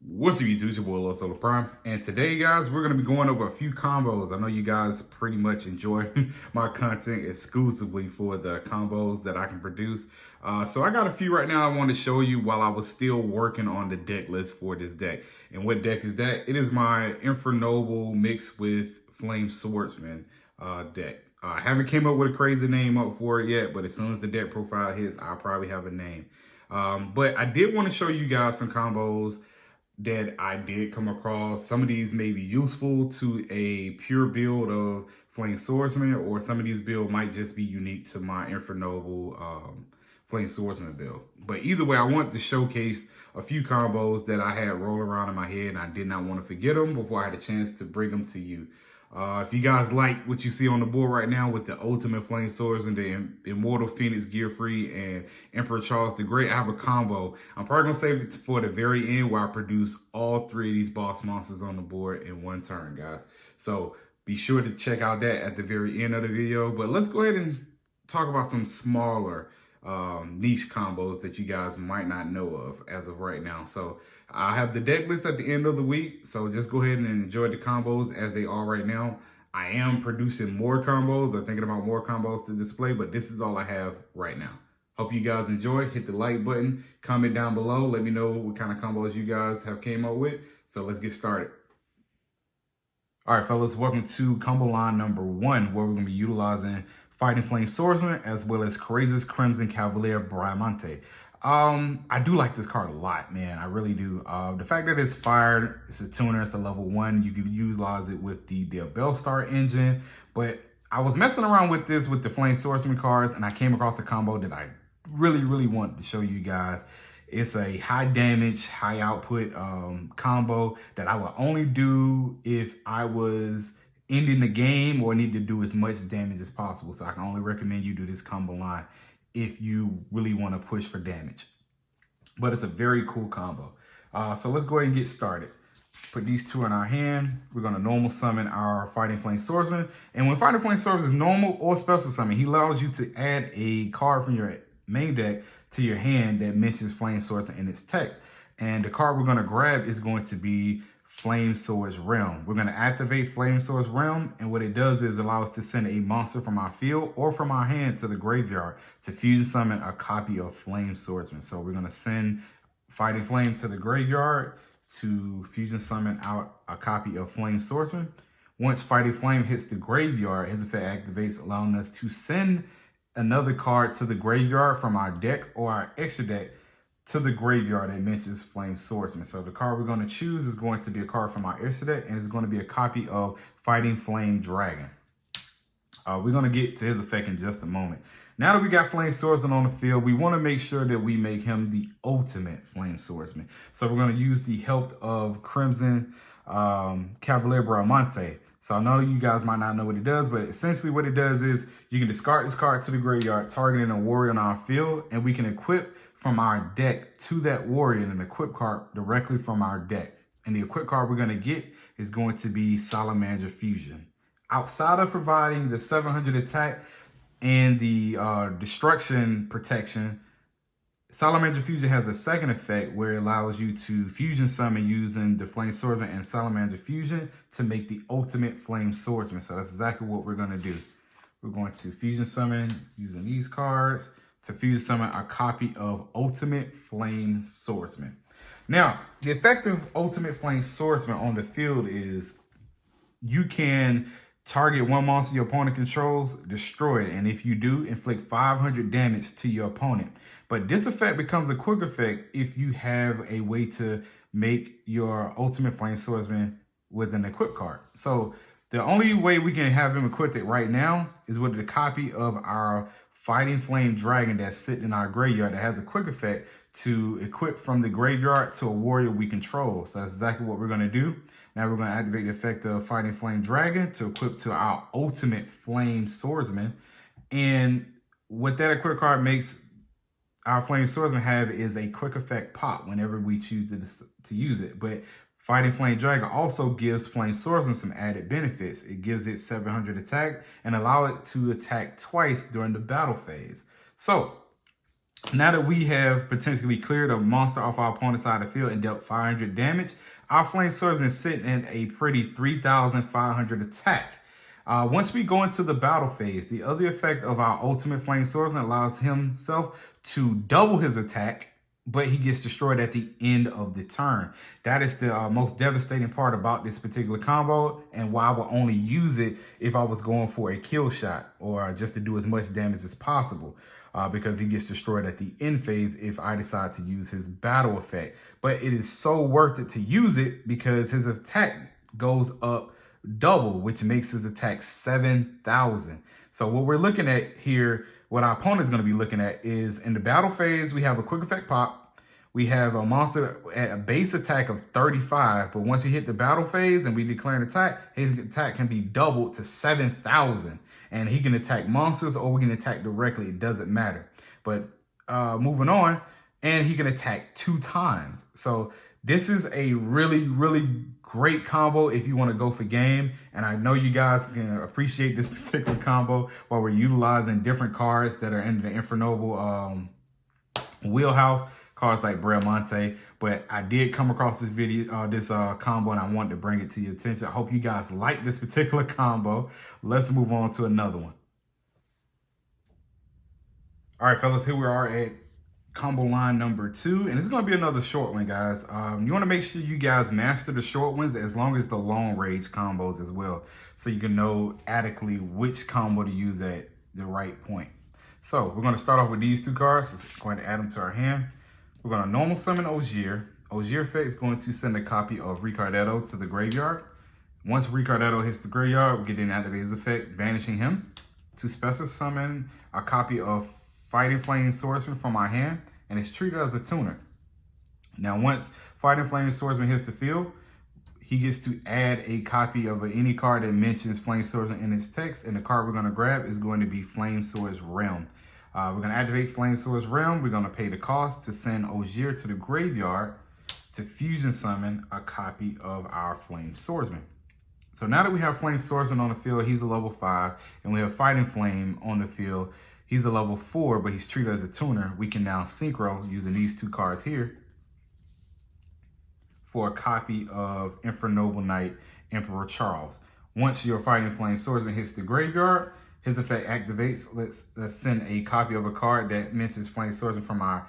What's up, YouTube? It's your boy Lil Solar Prime, and today, guys, we're gonna be going over a few combos. I know you guys pretty much enjoy my content exclusively for the combos that I can produce. So I got a few right now I want to show you while I was still working on the deck list for this deck. And what deck is that? It is my Infernoble mixed with Flame Swordsman deck. I haven't came up with a crazy name up for it yet, but as soon as the deck profile hits, I'll probably have a name. But I did want to show you guys some combos that I did come across. Some of these may be useful to a pure build of Flame Swordsman, or some of these builds might just be unique to my Infernoble Flame Swordsman build. But either way, I want to showcase a few combos that I had rolling around in my head, and I did not want to forget them before I had a chance to bring them to you. If you guys like what you see on the board right now with the Ultimate Flame Swords and the Immortal Phoenix Gear Free and Emperor Charles the Great, I have a combo. I'm probably going to save it for the very end where I produce all three of these boss monsters on the board in one turn, guys. So be sure to check out that at the very end of the video. But let's go ahead and talk about some smaller niche combos that you guys might not know of as of right now. So I have the deck list at the end of the week, so just go ahead and enjoy the combos as they are right now. I am producing more combos. I'm thinking about more combos to display, but this is all I have right now. Hope you guys enjoy. Hit the like button, comment down below. Let me know what kind of combos you guys have came up with. So let's get started. All right, fellas, welcome to combo line number 1, where we're going to be utilizing Fighting Flame Swordsman as well as Courageous Crimson Chevalier Bradamante. I do like this card a lot, man. I really do. The fact that it's fired, it's a tuner, it's a level 1. You can utilize it with the Diabellstar engine. But I was messing around with this with the Flame Swordsman cards, and I came across a combo that I really wanted to show you guys. It's a high damage, high output combo that I will only do if I was ending the game or need to do as much damage as possible. So I can only recommend you do this combo line if you really want to push for damage. But it's a very cool combo. So let's go ahead and get started. Put these two in our hand. We're going to normal summon our Fighting Flame Swordsman. And when Fighting Flame Swordsman is normal or special summon, he allows you to add a card from your main deck to your hand that mentions Flame Swordsman in its text. And the card we're going to grab is going to be Flame Swords Realm. We're going to activate Flame Swords Realm, and what it does is allow us to send a monster from our field or from our hand to the graveyard to fusion summon a copy of Flame Swordsman. So we're going to send Fighting Flame to the graveyard to fusion summon out a copy of Flame Swordsman. Once Fighting Flame hits the graveyard, his effect activates, allowing us to send another card to the graveyard from our deck or our extra deck to the graveyard that mentions Flame Swordsman. So the card we're going to choose is going to be a card from our extra deck, and it's going to be a copy of Fighting Flame Dragon. We're going to get to his effect in just a moment. Now that we got Flame Swordsman on the field, we want to make sure that we make him the ultimate Flame Swordsman. So we're going to use the help of Crimson Chevalier Bradamante. So I know you guys might not know what it does, but essentially what it does is you can discard this card to the graveyard, targeting a warrior on our field, and we can equip from our deck to that warrior and an equip card directly from our deck. And the equip card we're going to get is going to be Salamander Fusion. Outside of providing the 700 attack and the destruction protection, Salamander Fusion has a second effect where it allows you to fusion summon using the Flame Swordsman and Salamander Fusion to make the ultimate Flame Swordsman. So that's exactly what we're going to do. We're going to fusion summon using these cards to fusion summon a copy of Ultimate Flame Swordsman. Now, the effect of Ultimate Flame Swordsman on the field is you can target one monster your opponent controls, destroy it, and if you do, inflict 500 damage to your opponent. But this effect becomes a quick effect if you have a way to make your Ultimate Flame Swordsman with an equip card. So the only way we can have him equipped it right now is with the copy of our Fighting Flame Dragon that's sitting in our graveyard that has a quick effect to equip from the graveyard to a warrior we control. So that's exactly what we're going to do. Now we're going to activate the effect of Fighting Flame Dragon to equip to our Ultimate Flame Swordsman. And what that equip card makes our Flame Swordsman have is a quick effect pop whenever we choose to use it. But Fighting Flame Dragon also gives Flame Swordsman some added benefits. It gives it 700 attack and allow it to attack twice during the battle phase. So Now that we have potentially cleared a monster off our opponent's side of the field and dealt 500 damage, our Flame Swordsman is sitting in a pretty 3,500 attack. Once we go into the battle phase, the other effect of our ultimate Flame Swordsman allows himself to double his attack, but he gets destroyed at the end of the turn. That is the most devastating part about this particular combo, and why I would only use it if I was going for a kill shot or just to do as much damage as possible. Because he gets destroyed at the end phase if I decide to use his battle effect. But it is so worth it to use it because his attack goes up double, which makes his attack 7,000. So what we're looking at here, what our opponent is going to be looking at is in the battle phase, we have a quick effect pop. We have a monster at a base attack of 35, but once we hit the battle phase and we declare an attack, his attack can be doubled to 7,000. And he can attack monsters or we can attack directly. It doesn't matter. But moving on, and he can attack 2 times. So this is a really, really great combo if you want to go for game. And I know you guys can appreciate this particular combo while we're utilizing different cards that are in the Infernoble wheelhouse. Cards like Bradamante, but I did come across this video, this combo, and I wanted to bring it to your attention. I hope you guys like this particular combo. Let's move on to another one. All right, fellas, here we are at combo line number 2, and it's going to be another short one, guys. You want to make sure you guys master the short ones as long as the long range combos as well, so you can know adequately which combo to use at the right point. So we're going to start off with these 2 cards. Let's go ahead and add them to our hand. We're going to normal summon Ogier. Ogier effect is going to send a copy of Ricardetto to the graveyard. Once Ricardetto hits the graveyard, we can then activate his effect, banishing him. To special summon a copy of Fighting Flame Swordsman from our hand, and it's treated as a tuner. Now, once Fighting Flame Swordsman hits the field, he gets to add a copy of any card that mentions Flame Swordsman in its text, and the card we're going to grab is going to be Flame Swords Realm. We're going to activate Flame Swords Realm. We're going to pay the cost to send Ogier to the graveyard to fusion summon a copy of our Flame Swordsman. So now that we have Flame Swordsman on the field, he's a level 5, and we have Fighting Flame on the field. He's a level 4, but he's treated as a tuner. We can now synchro using these 2 cards here for a copy of Infernoble Knight Emperor Charles. Once your Fighting Flame Swordsman hits the graveyard, his effect activates. Let's send a copy of a card that mentions Flame Swordsman from our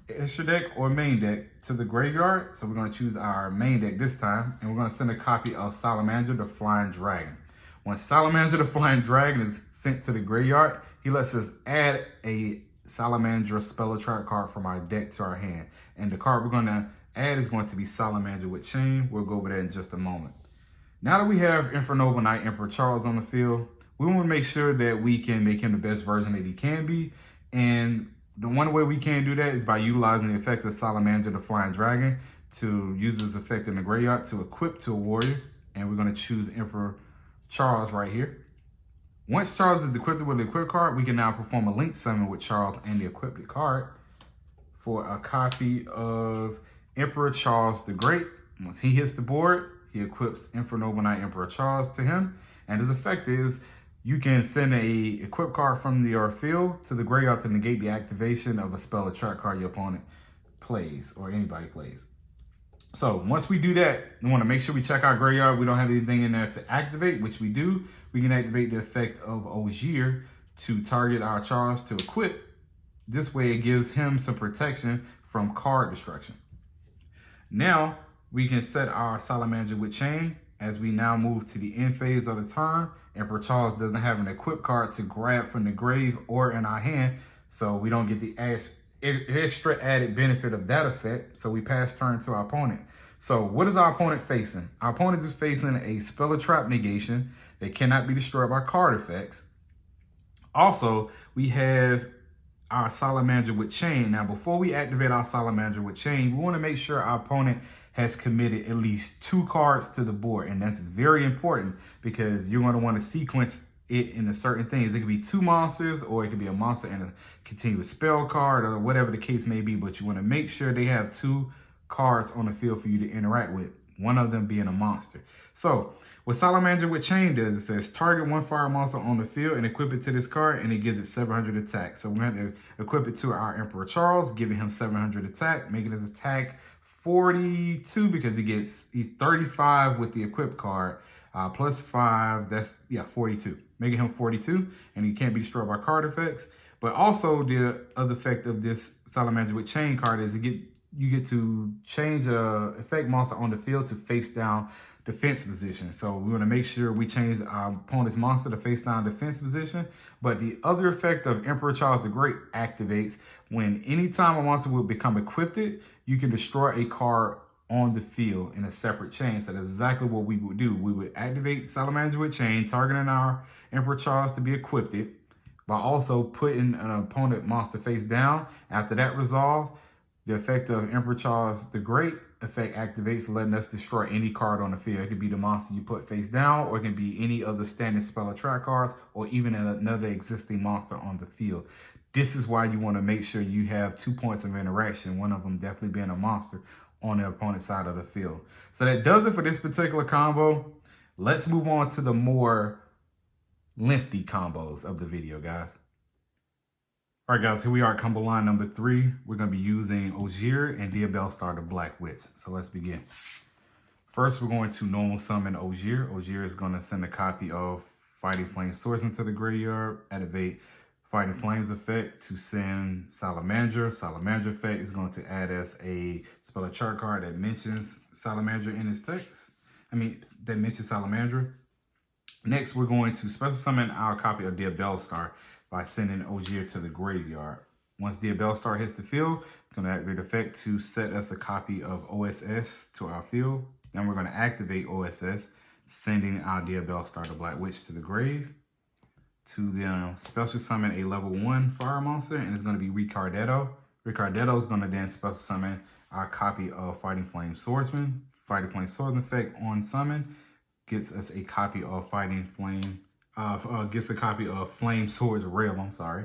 extra deck or main deck to the graveyard. So we're going to choose our main deck this time, and we're going to send a copy of Salamander the Flying Dragon. When Salamander the Flying Dragon is sent to the graveyard, he lets us add a Salamander Spell-a-Trap card from our deck to our hand. And the card we're going to add is going to be Salamander with Chain. We'll go over that in just a moment. Now that we have Infernoble Knight Emperor Charles on the field, we want to make sure that we can make him the best version that he can be. And the one way we can do that is by utilizing the effect of Salamander the Flying Dragon to use this effect in the graveyard to equip to a warrior. And we're going to choose Emperor Charles right here. Once Charles is equipped with the equipped card, we can now perform a link summon with Charles and the equipped card for a copy of Emperor Charles the Great. Once he hits the board, he equips Infernoble Knight Emperor Charles to him. And his effect is you can send a equip card from your field to the graveyard to negate the activation of a spell or trap card your opponent plays or anybody plays. So once we do that, we want to make sure we check our graveyard. We don't have anything in there to activate, which we do. We can activate the effect of Ogier to target our Charles to equip. This way it gives him some protection from card destruction. Now we can set our Salamander with Chain. As we now move to the end phase of the turn, Emperor Charles doesn't have an equip card to grab from the grave or in our hand, so we don't get the extra added benefit of that effect, so we pass turn to our opponent. So what is our opponent facing? Our opponent is facing a spell or trap negation that cannot be destroyed by card effects. Also, we have our Salamander with Chain. Now, before we activate our Salamander with Chain, we want to make sure our opponent has committed at least 2 cards to the board. And that's very important because you're going to want to sequence it into certain things. It could be 2 monsters, or it could be a monster and a continuous spell card, or whatever the case may be. But you want to make sure they have 2 cards on the field for you to interact with. one of them being a monster. So what Salamander with Chain does, it says target one fire monster on the field and equip it to this card, and it gives it 700 attack. So we're going to equip it to our Emperor Charles, giving him 700 attack, making his attack 42 because he's 35 with the equip card. Plus 5, that's 42. Making him 42, and he can't be destroyed by card effects. But also the other effect of this Salamander with Chain card is you get to change a effect monster on the field to face down defense position. So we want to make sure we change our opponent's monster to face down defense position. But the other effect of Emperor Charles the Great activates when anytime a monster will become equipped, you can destroy a card on the field in a separate chain. So that's exactly what we would do. We would activate Salamander with Chain, targeting our Emperor Charles to be equipped by also putting an opponent monster face down. After that resolves, the effect of Emperor Charles the Great effect activates, letting us destroy any card on the field. It could be the monster you put face down, or it can be any other standing spell or trap cards, or even another existing monster on the field. This is why you want to make sure you have 2 points of interaction, one of them definitely being a monster on the opponent's side of the field. So that does it for this particular combo. Let's move on to the more lengthy combos of the video, guys. All right, guys, here we are at combo line number 3. We're going to be using Ogier and Diabellstar, the Black Witch. So let's begin. First, we're going to normal summon Ogier. Ogier is going to send a copy of Fighting Flame Swordsman to the graveyard, activate Fighting Flames effect to send Salamander. Salamander effect is going to add us a spell or chart card that mentions Salamander in its text. That mentions Salamander. Next, we're going to special summon our copy of Diabellstar by sending Ogier to the graveyard. Once Diabellstar hits the field, we're going to activate the effect to set us a copy of OSS to our field. Then we're going to activate OSS, sending our Diabellstar, the Black Witch, to the grave. To then special summon a level 1 fire monster, and it's going to be Ricardetto. Ricardetto is going to then special summon our copy of Fighting Flame Swordsman. Fighting Flame Swordsman effect on summon gets us a copy of Flame Swords Realm, I'm sorry.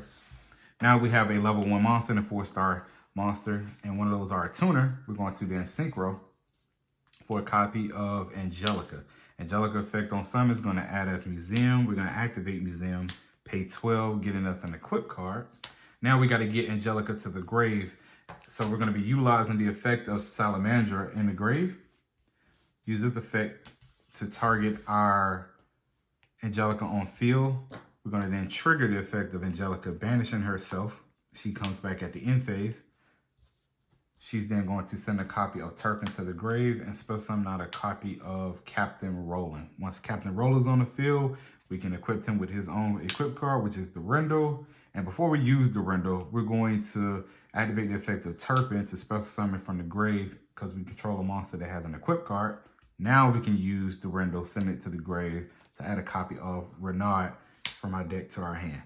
Now we have a level 1 monster and a 4-star monster, and one of those are a tuner. We're going to then synchro for a copy of Angelica. Angelica effect on summon is going to add us Museum. We're going to activate Museum, pay 12, getting us an equip card. Now we got to get Angelica to the grave. So we're going to be utilizing the effect of Salamander in the grave. Use this effect to target our Angelica on field. We're going to then trigger the effect of Angelica banishing herself. She comes back at the end phase. She's then going to send a copy of Turpin to the grave and special summon out a copy of Captain Roland. Once Captain Roland's on the field, we can equip him with his own equip card, which is the Rendell. And before we use the Rendell, we're going to activate the effect of Turpin to special summon from the grave because we control a monster that has an equip card. Now we can use the Rendell, send it to the grave to add a copy of Renaud from our deck to our hand.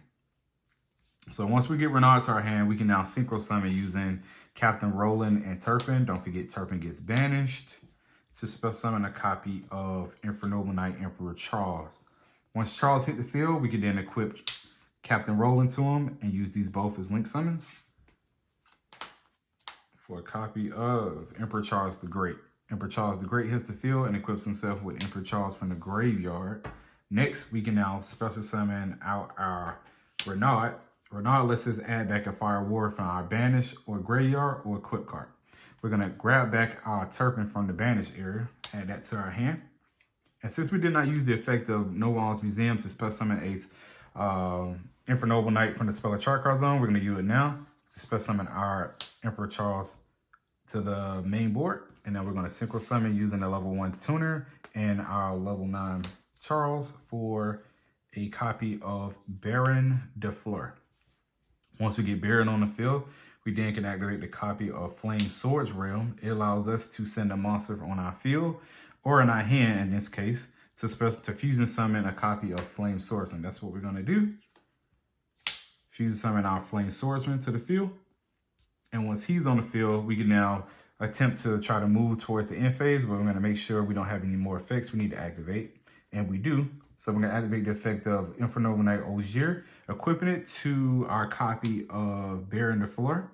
So once we get Renaud to our hand, we can now synchro summon using Captain Roland and Turpin. Don't forget Turpin gets banished to special summon a copy of Infernoble Knight Emperor Charles. Once Charles hit the field, we can then equip Captain Roland to him and use these both as link summons for a copy of Emperor Charles the Great. Emperor Charles the Great hits the field and equips himself with Emperor Charles from the graveyard. Next, we can now special summon out our Renaud. Renaud lets us add back a Fire Ward from our banish or graveyard or equip card. We're going to grab back our Turpin from the banish area, add that to our hand. And since we did not use the effect of Noel's Museum to special summon a Infernoble Knight from the spell or chart card zone, we're going to use it now to special summon our Emperor Charles to the main board. And then we're going to synchro summon using the level 1 tuner and our level 9 Charles for a copy of Baron de Fleur. Once we get Baron on the field, we then can activate the copy of Flame Swords Realm. It allows us to send a monster on our field or in our hand in this case to fusion summon a copy of Flame Swordsman. That's what we're going to do. Fusion summon our Flame Swordsman to the field. And once he's on the field, we can now attempt to try to move towards the end phase, but we're going to make sure we don't have any more effects we need to activate. And we do. So we're going to activate the effect of Infernoble Knight Ogier, equipping it to our copy of Baron de Fleur.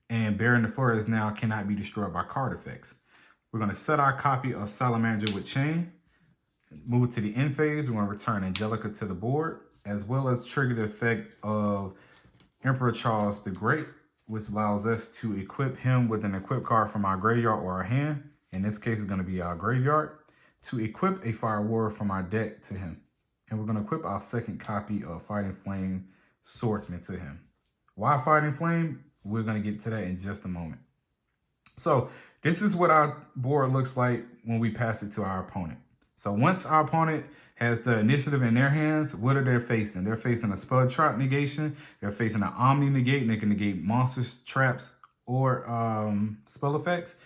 And Baron de Fleur is now cannot be destroyed by card effects. We're going to set our copy of Salamander with Chain. Move to the end phase. We're going to return Angelica to the board, as well as trigger the effect of Emperor Charles the Great, which allows us to equip him with an equip card from our graveyard or our hand. In this case, it's going to be our graveyard, to equip a Fire Warrior from our deck to him. And we're going to equip our second copy of Fighting Flame Swordsman to him. Why Fighting Flame? We're going to get to that in just a moment. So this is what our board looks like when we pass it to our opponent. So once our opponent has the initiative in their hands, what are they facing? They're facing a spell trap negation. They're facing an omni negate, and they can negate monsters, traps, or spell effects.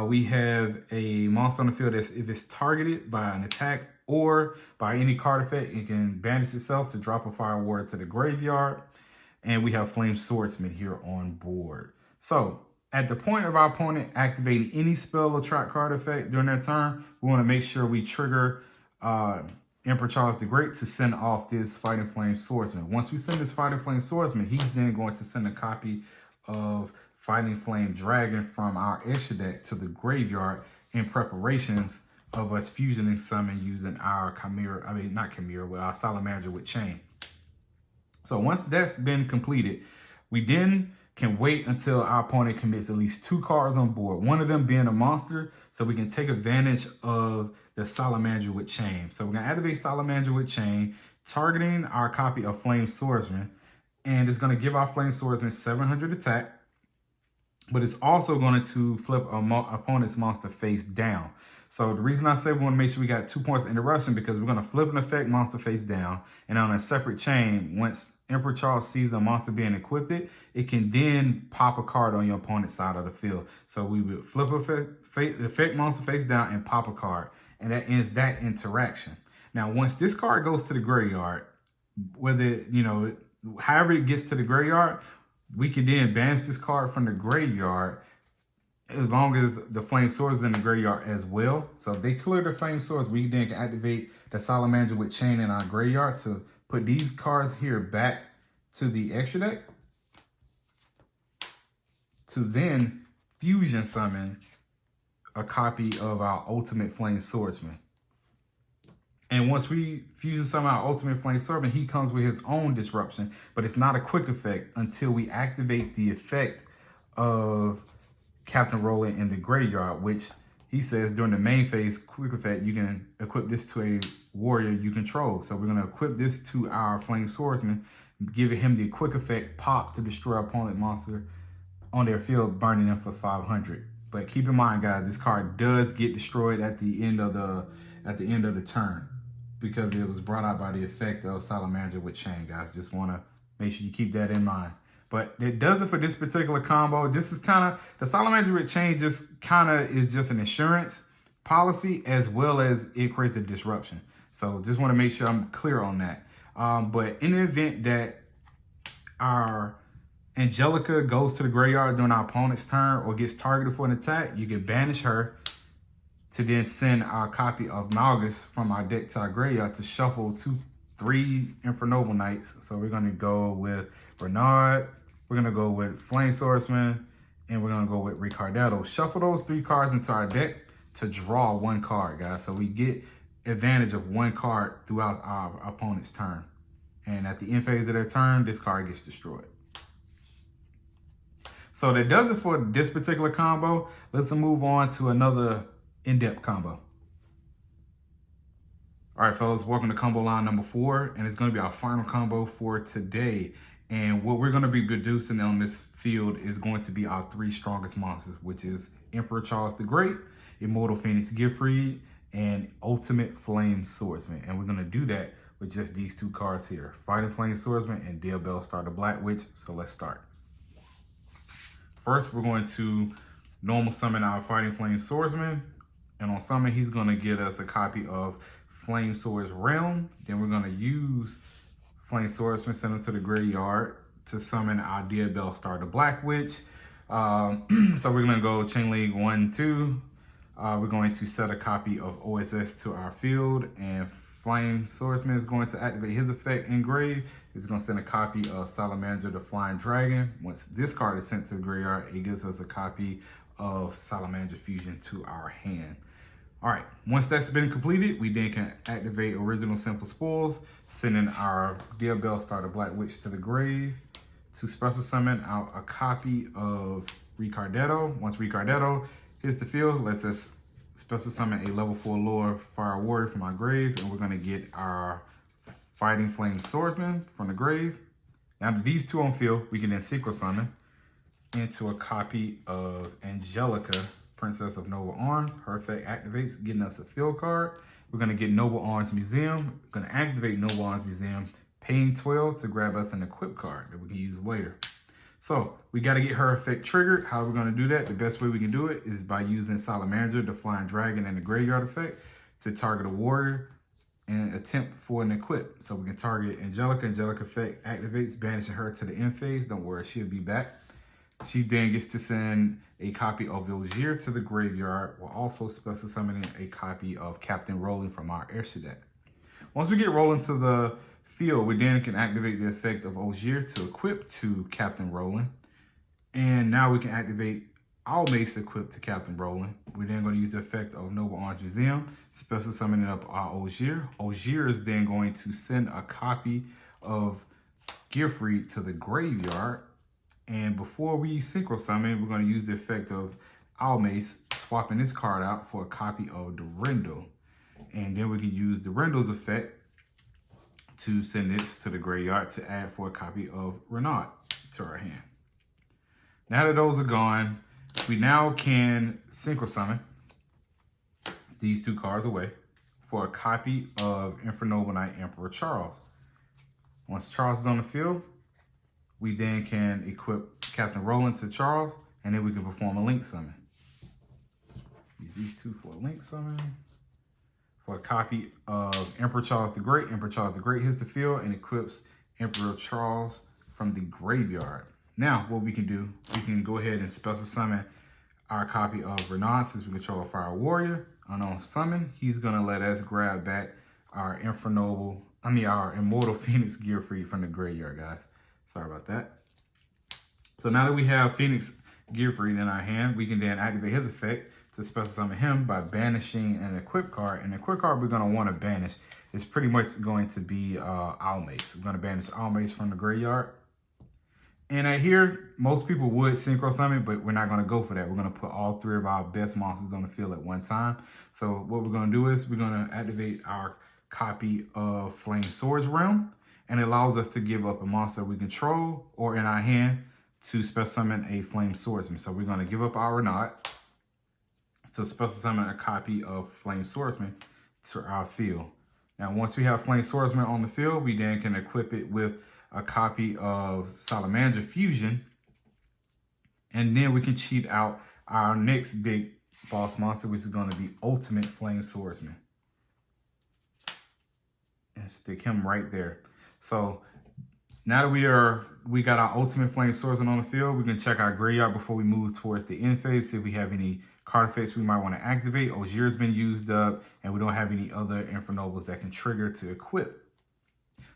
We have a monster on the field that if it's targeted by an attack or by any card effect, it can banish itself to drop a Fire Warrior to the graveyard. And we have Flame Swordsman here on board. So at the point of our opponent activating any spell or trap card effect during their turn, we want to make sure we trigger Emperor Charles the Great to send off this Fighting Flame Swordsman. Once we send this Fighting Flame Swordsman, he's then going to send a copy of Fighting Flame Dragon from our extra deck to the graveyard in preparations of us fusioning summon using our our Salamander with Chain. So once that's been completed, we then can wait until our opponent commits at least 2 cards on board, one of them being a monster, so we can take advantage of the Salamander with Chain. So we're going to activate Salamander with Chain, targeting our copy of Flame Swordsman, and it's going to give our Flame Swordsman 700 attack, but it's also going to flip opponent's monster face down. So the reason I say we want to make sure we got 2 points of interruption, because we're going to flip an effect monster face down, and on a separate chain, once Emperor Charles sees a monster being equipped, it can then pop a card on your opponent's side of the field. So we would flip effect monster face down and pop a card, and that ends that interaction. Now, once this card goes to the graveyard, whether, however it gets to the graveyard, we can then banish this card from the graveyard as long as the Flame Swords is in the graveyard as well. So if they clear the Flame Swords, we then can activate the Salamander with Chain in our graveyard to put these cards here back to the extra deck, to then fusion summon a copy of our Ultimate Flame Swordsman. And once we fusion summon our Ultimate Flame Swordsman, he comes with his own disruption, but it's not a quick effect until we activate the effect of Captain Roland in the graveyard, which he says during the main phase quick effect, you can equip this to a warrior you control. So we're going to equip this to our Flame Swordsman, giving him the quick effect pop to destroy opponent monster on their field, burning them for 500. But keep in mind, guys, this card does get destroyed at the end of the turn, because it was brought out by the effect of Salamander with Chain, guys. Just want to make sure you keep that in mind. But it does it for this particular combo. This is kind of, the Salamander with Chain just kind of is just an insurance policy, as well as it creates a disruption. So just want to make sure I'm clear on that. But in the event that our Angelica goes to the graveyard during our opponent's turn or gets targeted for an attack, you can banish her to then send our copy of Malgus from our deck to our graveyard to shuffle 3 Infernoble Knights. So we're going to go with Bernard, we're going to go with Flame Swordsman, and we're going to go with Ricardetto. Shuffle those 3 cards into our deck to draw 1 card, guys. So we get advantage of 1 card throughout our opponent's turn. And at the end phase of their turn, this card gets destroyed. So that does it for this particular combo. Let's move on to another in-depth combo. All right, fellas, welcome to combo line number 4, and it's going to be our final combo for today. And what we're going to be producing on this field is going to be our 3 strongest monsters, which is Emperor Charles the Great, Immortal Phoenix Giftfried, and Ultimate Flame Swordsman. And we're going to do that with just these 2 cards here, Fighting Flame Swordsman and Diabellstar the Black Witch. So let's start. First, we're going to normal summon our Fighting Flame Swordsman. And on summon, he's going to get us a copy of Flame Swords Realm. Then we're going to use Flame Swordsman, send him to the graveyard to summon our Diabellstar the Black Witch. So we're going to go Chain Link 1, 2. We're going to set a copy of OSS to our field, and Flame Swordsman is going to activate his effect in grave. He's going to send a copy of Salamander the Flying Dragon. Once this card is sent to the graveyard, it gives us a copy of Salamander Fusion to our hand. All right, once that's been completed, we then can activate Original Simple Spoils, sending our Diabellstar, the Black Witch, to the grave to special summon out a copy of Ricardetto. Once Ricardetto hits the field, let's us special summon a level 4 lore Fire Warrior from our grave, and we're gonna get our Fighting Flame Swordsman from the grave. Now that these two on field, we can then synchro summon into a copy of Angelica, Princess of Noble Arms. Her effect activates, getting us a field card. We're gonna get Noble Arms Museum. We're gonna activate Noble Arms Museum, paying 12 to grab us an equip card that we can use later. So we gotta get her effect triggered. How are we gonna do that? The best way we can do it is by using Salamander, the Flying Dragon, and the Graveyard effect to target a warrior and attempt for an equip. So we can target Angelica. Angelica effect activates, banishing her to the end phase. Don't worry, she'll be back. She then gets to send a copy of Ogier to the graveyard, while also special summoning a copy of Captain Roland from our extra deck. Once we get Roland to the field, we then can activate the effect of Ogier to equip to Captain Roland. And now we can activate our Mace equipped to Captain Roland. We're then going to use the effect of Noble Arms Museum, special summoning up our Ogier. Ogier is then going to send a copy of Gearfried to the graveyard. And before we synchro summon, we're going to use the effect of our Mace, swapping this card out for a copy of Durendal. And then we can use Durendal's effect to send this to the graveyard to add for a copy of Renaud to our hand. Now that those are gone, we now can synchro summon these two cards away for a copy of Infernoble Knight Emperor Charles. Once Charles is on the field, we then can equip Captain Roland to Charles, and then we can perform a link summon. Use these two for a link summon. For a copy of Emperor Charles the Great. Emperor Charles the Great hits the field and equips Emperor Charles from the graveyard. Now, what we can do, we can go ahead and special summon our copy of Renaud, since we control a Fire Warrior. On summon, he's gonna let us grab back our our Immortal Phoenix Gearfried from the graveyard, guys. Sorry about that. So now that we have Phoenix Gearfried in our hand, we can then activate his effect to special summon him by banishing an equip card. And the equip card we're going to want to banish is pretty much going to be Owl Mace. We're going to banish Owl Mace from the graveyard. And here, most people would synchro summon, but we're not going to go for that. We're going to put all three of our best monsters on the field at one time. So what we're going to do is we're going to activate our copy of Flame Swordsman, and it allows us to give up a monster we control or in our hand to special summon a Flame Swordsman. So we're going to give up our Renaud to special summon a copy of Flame Swordsman to our field. Now, once we have Flame Swordsman on the field, we then can equip it with a copy of Salamander Fusion, and then we can cheat out our next big boss monster, which is going to be Ultimate Flame Swordsman, and stick him right there. So now that we got our Ultimate Flame Swordsman on the field, we can check our graveyard before we move towards the end phase, see if we have any card effects we might want to activate. Ogier's been used up, and we don't have any other Infernobles that can trigger to equip.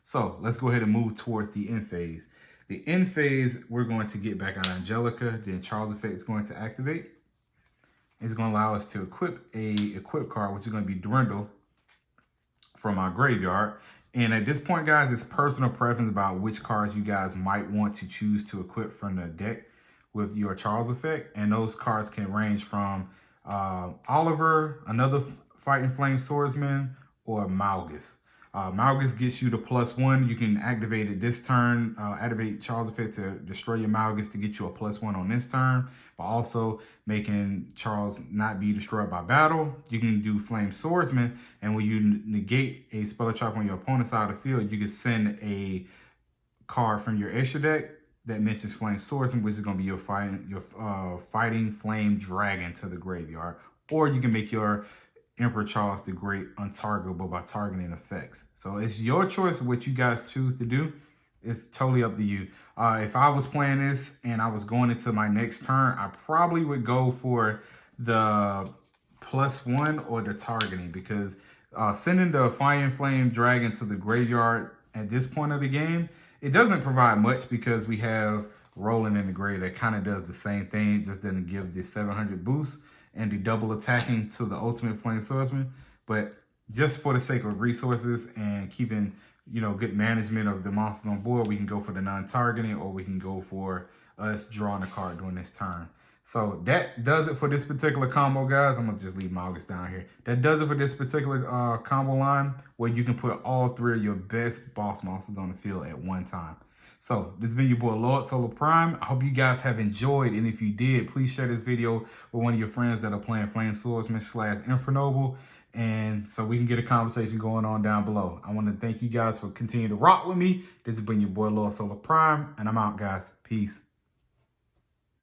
So let's go ahead and move towards the end phase. The end phase, we're going to get back on Angelica. Then Charles effect is going to activate. It's going to allow us to equip a equip card, which is going to be Durendal from our graveyard. And at this point, guys, it's personal preference about which cards you guys might want to choose to equip from the deck with your Charles effect. And those cards can range from Oliver, another Fighting Flame Swordsman, or Malgus. Malgus gets you the +1. You can activate it this turn, activate Charles effect to destroy your Malgus to get you a +1 on this turn, but also making Charles not be destroyed by battle. You can do Flame Swordsman, and when you negate a spell attack on your opponent's side of the field, you can send a card from your extra deck that mentions Flame Swordsman, which is going to be your Fighting Flame Dragon to the graveyard. Or you can make your Emperor Charles the Great untargetable by targeting effects. So it's your choice of what you guys choose to do. It's totally up to you. If I was playing this and I was going into my next turn, I probably would go for the +1 or the targeting, because sending the Fire and Flame Dragon to the graveyard at this point of the game, it doesn't provide much, because we have rolling integrator that kind of does the same thing, just doesn't give the 700 boost and the double attacking to the ultimate flame swordsman. But just for the sake of resources and keeping, you know, good management of the monsters on board, we can go for the non-targeting, or we can go for us drawing a card during this turn. So that does it for this particular combo, guys. I'm gonna just leave my August down here. That does it for this particular combo line, where you can put all 3 of your best boss monsters on the field at one time. So this has been your boy Lord Solar Prime. I hope you guys have enjoyed, and if you did, please share this video with one of your friends that are playing Flame Swordsman / Infernoble, and so we can get a conversation going on down below. I want to thank you guys for continuing to rock with me. This has been your boy Lord Solar Prime, and I'm out, guys. Peace.